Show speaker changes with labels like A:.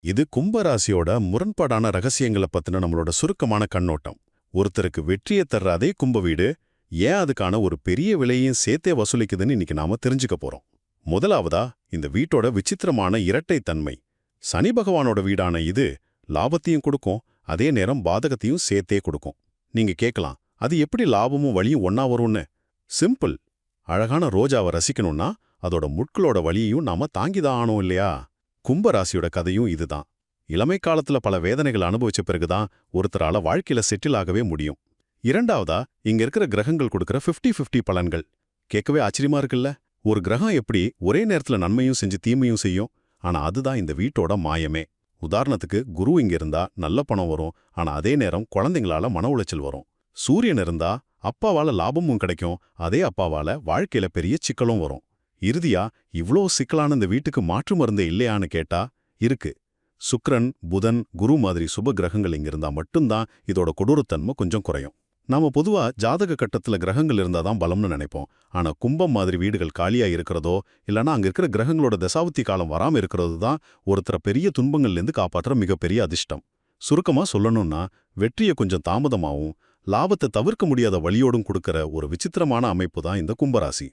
A: இது கும்பராசியோட முரண்பாடான ரகசியங்களை பத்தின நம்மளோட சுருக்கமான கண்ணோட்டம். ஒருத்தருக்கு வெற்றியை தர்ற அதே கும்ப வீடு ஏன் அதுக்கான ஒரு பெரிய விலையையும் சேர்த்தே வசூலிக்குதுன்னு இன்னைக்கு நாம தெரிஞ்சுக்க போறோம். முதலாவதா, இந்த வீட்டோட விசித்திரமான இரட்டை தன்மை. சனி பகவானோட வீடான இது லாபத்தையும் கொடுக்கும், அதே நேரம் பாதகத்தையும் சேர்த்தே கொடுக்கும். நீங்க கேட்கலாம், அது எப்படி லாபமும் வழியும் ஒன்னா வரும்னு? சிம்பிள். அழகான ரோஜாவை ரசிக்கணும்னா அதோட முட்களோட வழியையும் நாம தாங்கிதான் ஆனோம் இல்லையா? கும்பராசியோட கதையும் இதுதான். இளமை காலத்துல பல வேதனைகள் அனுபவிச்ச பிறகுதான் ஒருத்தரால வாழ்க்கையில செட்டில் ஆகவே முடியும். இரண்டாவதா, இங்க இருக்கிற கிரகங்கள் கொடுக்கிற 50-50 பலன்கள் கேட்கவே ஆச்சரியமா இருக்குல்ல. ஒரு கிரகம் எப்படி ஒரே நேரத்துல நன்மையும் செஞ்சு தீமையும் செய்யும்? ஆனா அதுதான் இந்த வீட்டோட மாயமே. உதாரணத்துக்கு, குரு இங்க இருந்தா நல்ல பணம் வரும், ஆனா அதே நேரம் குழந்தைங்களால மன உளைச்சல் வரும். சூரியன் இருந்தா அப்பாவால லாபமும் கிடைக்கும், அதே அப்பாவால வாழ்க்கையில பெரிய சிக்கலும் வரும். இறுதியா, இவ்ளோ சிக்கலான இந்த வீட்டுக்கு மாற்று மருந்தே இல்லையான்னு கேட்டா இருக்கு. சுக்கிரன், புதன், குரு மாதிரி சுப கிரகங்கள் இங்க இருந்தா மட்டும்தான் இதோட கொடூரத்தன்மை கொஞ்சம் குறையும். நாம பொதுவா ஜாதக கட்டத்துல கிரகங்கள் இருந்தாதான் பலம்னு நினைப்போம். ஆனா கும்பம் மாதிரி வீடுகள் காலியா இருக்கிறதோ, இல்லனா அங்க இருக்கிற கிரகங்களோட தசாப்தி காலம் வராம இருக்கிறது தான் ஒருத்தர பெரிய துன்பங்கள்லேருந்து காப்பாற்ற மிகப்பெரிய அதிர்ஷ்டம். சுருக்கமா சொல்லணும்னா, வெற்றியை கொஞ்சம் தாமதமாவும் லாபத்தை தவிர்க்க முடியாத வழியோடும் கொடுக்கிற ஒரு விசித்திரமான அமைப்பு தான் இந்த கும்பராசி.